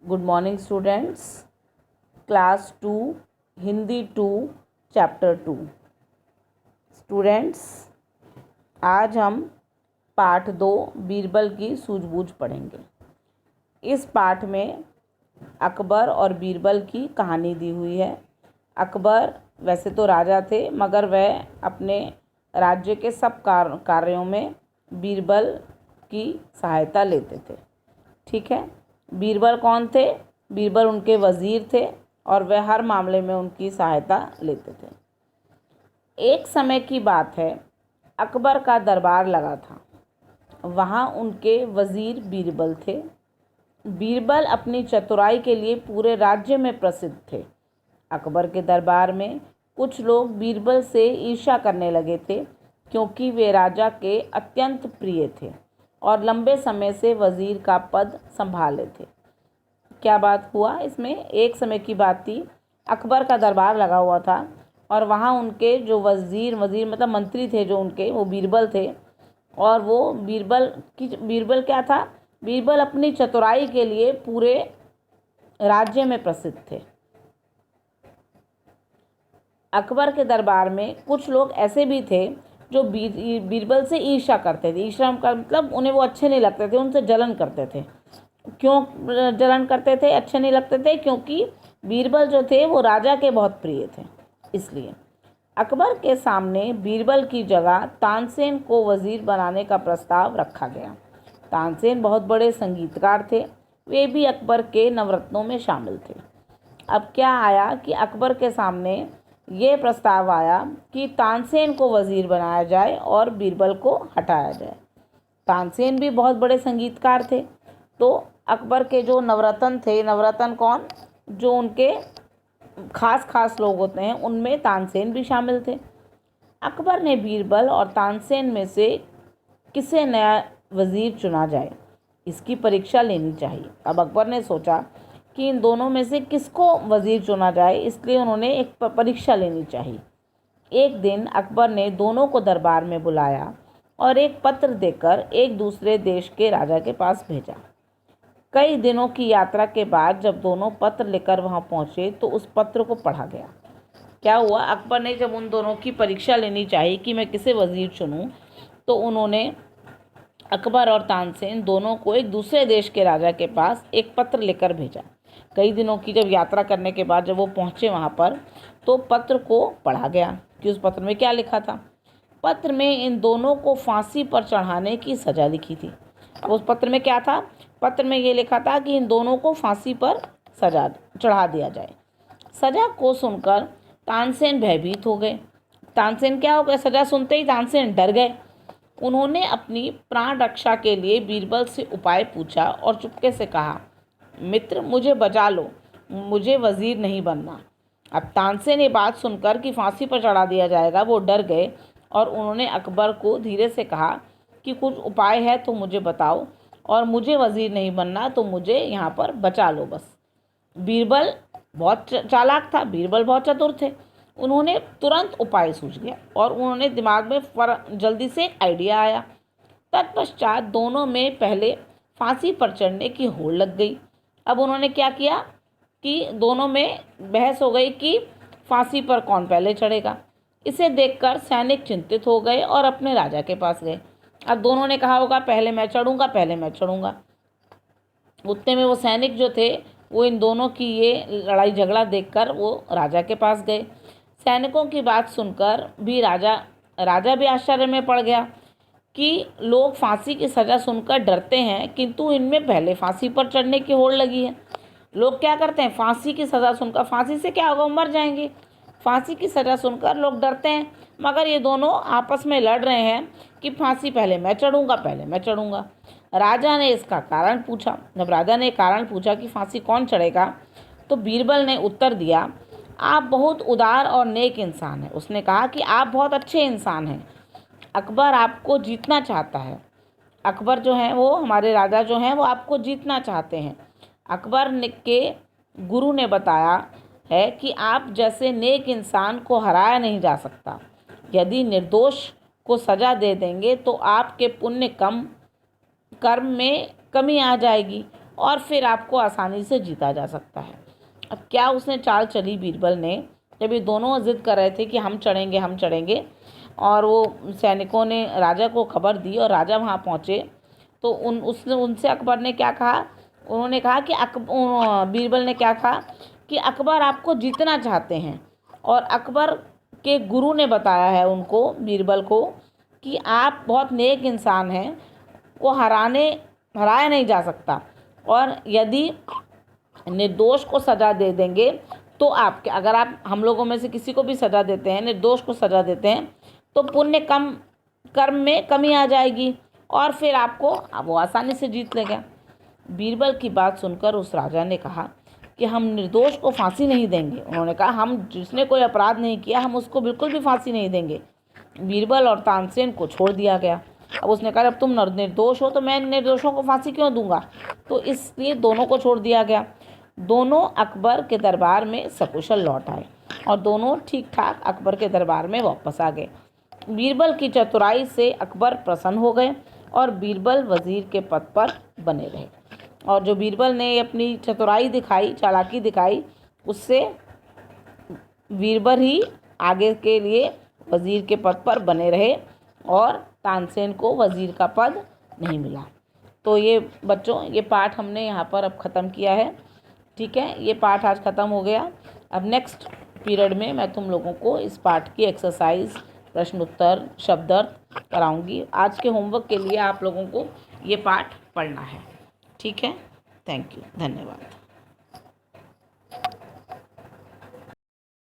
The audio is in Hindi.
Good morning students. Class 2 Hindi 2 chapter 2। Students, आज हम पाठ 2 बीरबल की सूझबूझ पढ़ेंगे। इस पाठ में अकबर और बीरबल की कहानी दी हुई है। अकबर वैसे तो राजा थे, मगर वह अपने राज्य के सब कार्यों में बीरबल की सहायता लेते थे। ठीक है, बीरबल कौन थे? बीरबल उनके वज़ीर थे और वह हर मामले में उनकी सहायता लेते थे। एक समय की बात है, अकबर का दरबार लगा था। वहाँ उनके वज़ीर बीरबल थे। बीरबल अपनी चतुराई के लिए पूरे राज्य में प्रसिद्ध थे। अकबर के दरबार में कुछ लोग बीरबल से ईर्ष्या करने लगे थे, क्योंकि वे राजा के अत्यंत प्रिय थे और लंबे समय से वज़ीर का पद संभाले थे। क्या बात हुआ इसमें? एक समय की बात थी, अकबर का दरबार लगा हुआ था और वहाँ उनके जो वज़ीर मतलब मंत्री थे, जो उनके, वो बीरबल थे। और वो बीरबल क्या था? बीरबल अपनी चतुराई के लिए पूरे राज्य में प्रसिद्ध थे। अकबर के दरबार में कुछ लोग ऐसे भी थे जो बीरबल से ईर्ष्या करते थे। ईर्ष्या का मतलब उन्हें वो अच्छे नहीं लगते थे, उनसे जलन करते थे। क्यों जलन करते थे, अच्छे नहीं लगते थे? क्योंकि बीरबल जो थे वो राजा के बहुत प्रिय थे। इसलिए अकबर के सामने बीरबल की जगह तानसेन को वज़ीर बनाने का प्रस्ताव रखा गया। तानसेन बहुत बड़े संगीतकार थे, वे भी अकबर के नवरत्नों में शामिल थे। अब क्या आया कि अकबर के सामने ये प्रस्ताव आया कि तानसेन को वज़ीर बनाया जाए और बीरबल को हटाया जाए। तानसेन भी बहुत बड़े संगीतकार थे, तो अकबर के जो नवरत्न थे, नवरत्न कौन? जो उनके खास लोग होते हैं, उनमें तानसेन भी शामिल थे। अकबर ने बीरबल और तानसेन में से किसे नया वज़ीर चुना जाए, इसकी परीक्षा लेनी चाहिए। अब अकबर ने सोचा कि इन दोनों में से किसको वज़ीर चुना जाए, इसलिए उन्होंने एक परीक्षा लेनी चाहिए। एक दिन अकबर ने दोनों को दरबार में बुलाया और एक पत्र देकर एक दूसरे देश के राजा के पास भेजा। कई दिनों की यात्रा के बाद जब दोनों पत्र लेकर वहां पहुंचे तो उस पत्र को पढ़ा गया। क्या हुआ? अकबर ने जब उन दोनों की परीक्षा लेनी चाहिए कि मैं किसे वज़ीर चुनूं, तो उन्होंने अकबर और तानसेन दोनों को एक दूसरे देश के राजा के पास एक पत्र लेकर भेजा। कई दिनों की जब यात्रा करने के बाद जब वो पहुंचे वहां पर, तो पत्र को पढ़ा गया कि उस पत्र में क्या लिखा था। पत्र में इन दोनों को फांसी पर चढ़ाने की सज़ा लिखी थी। अब उस पत्र में क्या था? पत्र में ये लिखा था कि इन दोनों को फांसी पर सजा चढ़ा दिया जाए। सज़ा को सुनकर तानसेन भयभीत हो गए। तानसेन क्या हो गए? सज़ा सुनते ही तानसेन डर गए। उन्होंने अपनी प्राण रक्षा के लिए बीरबल से उपाय पूछा और चुपके से कहा, मित्र, मुझे बचा लो, मुझे वज़ीर नहीं बनना। अब तानसेन ये बात सुनकर कि फांसी पर चढ़ा दिया जाएगा, वो डर गए और उन्होंने अकबर को धीरे से कहा कि कुछ उपाय है तो मुझे बताओ, और मुझे वज़ीर नहीं बनना, तो मुझे यहाँ पर बचा लो बस। बीरबल बहुत चालाक था, बीरबल बहुत चतुर थे। उन्होंने तुरंत उपाय सूझ गया और उन्होंने दिमाग में जल्दी से एक आइडिया आया। तत्पश्चात दोनों में पहले फांसी पर चढ़ने की होड़ लग गई। अब उन्होंने क्या किया कि दोनों में बहस हो गई कि फांसी पर कौन पहले चढ़ेगा। इसे देखकर सैनिक चिंतित हो गए और अपने राजा के पास गए। अब दोनों ने कहा होगा, पहले मैं चढ़ूंगा, पहले मैं चढ़ूंगा। उतने में वो सैनिक जो थे, वो इन दोनों की ये लड़ाई झगड़ा देखकर वो राजा के पास गए। सैनिकों की बात सुनकर भी राजा भी आश्चर्य में पड़ गया कि लोग फांसी की सज़ा सुनकर डरते हैं, किंतु इनमें पहले फांसी पर चढ़ने की होड़ लगी है। लोग क्या करते हैं? फांसी की सज़ा सुनकर, फांसी से क्या होगा, मर जाएंगे। फांसी की सज़ा सुनकर लोग डरते हैं, मगर ये दोनों आपस में लड़ रहे हैं कि फांसी पहले मैं चढ़ूंगा, पहले मैं चढ़ूंगा। राजा ने इसका कारण पूछा। जब राजा ने कारण पूछा कि फांसी कौन चढ़ेगा, तो बीरबल ने उत्तर दिया, आप बहुत उदार और नेक इंसान हैं। उसने कहा कि आप बहुत अच्छे इंसान हैं, अकबर आपको जीतना चाहता है। अकबर जो हैं, वो हमारे राजा जो हैं, वो आपको जीतना चाहते हैं। अकबर के गुरु ने बताया है कि आप जैसे नेक इंसान को हराया नहीं जा सकता। यदि निर्दोष को सज़ा दे देंगे तो आपके पुण्य कर्म में कमी आ जाएगी और फिर आपको आसानी से जीता जा सकता है। अब क्या उसने चाल चली बीरबल ने, जब ये दोनों ज़िद कर रहे थे कि हम चढ़ेंगे, और वो सैनिकों ने राजा को खबर दी और राजा वहाँ पहुँचे, तो उनसे अकबर ने क्या कहा, उन्होंने कहा कि बीरबल ने क्या कहा कि अकबर आपको जीतना चाहते हैं, और अकबर के गुरु ने बताया है उनको, बीरबल को, कि आप बहुत नेक इंसान हैं, वो हराया नहीं जा सकता, और यदि निर्दोष को सज़ा दे देंगे तो आपके, अगर आप हम लोगों में से किसी को भी सज़ा देते हैं, निर्दोष को सज़ा देते हैं, तो पुण्य कर्म में कमी आ जाएगी और फिर आपको वो आसानी से जीत लेगा। बीरबल की बात सुनकर उस राजा ने कहा कि हम निर्दोष को फांसी नहीं देंगे। उन्होंने कहा हम जिसने कोई अपराध नहीं किया हम उसको बिल्कुल भी फांसी नहीं देंगे। बीरबल और तानसेन को छोड़ दिया गया। अब उसने कहा जब तुम निर्दोष हो तो मैं निर्दोषों को फांसी क्यों दूंगा, तो इसलिए दोनों को छोड़ दिया गया। दोनों अकबर के दरबार में सकुशल लौट आए और दोनों ठीक ठाक अकबर के दरबार में वापस आ गए। बीरबल की चतुराई से अकबर प्रसन्न हो गए और बीरबल वजीर के पद पर बने रहे। और जो बीरबल ने अपनी चतुराई दिखाई, चालाकी दिखाई, उससे बीरबल ही आगे के लिए वजीर के पद पर बने रहे और तानसेन को वजीर का पद नहीं मिला। तो ये बच्चों, ये पाठ हमने यहाँ पर अब ख़त्म किया है। ठीक है, ये पाठ आज ख़त्म हो गया। अब नेक्स्ट पीरियड में मैं तुम लोगों को इस पाठ की एक्सरसाइज, प्रश्न उत्तर, शब्दार्थ कराऊंगी। आज के होमवर्क के लिए आप लोगों को ये पाठ पढ़ना है। ठीक है, थैंक यू, धन्यवाद।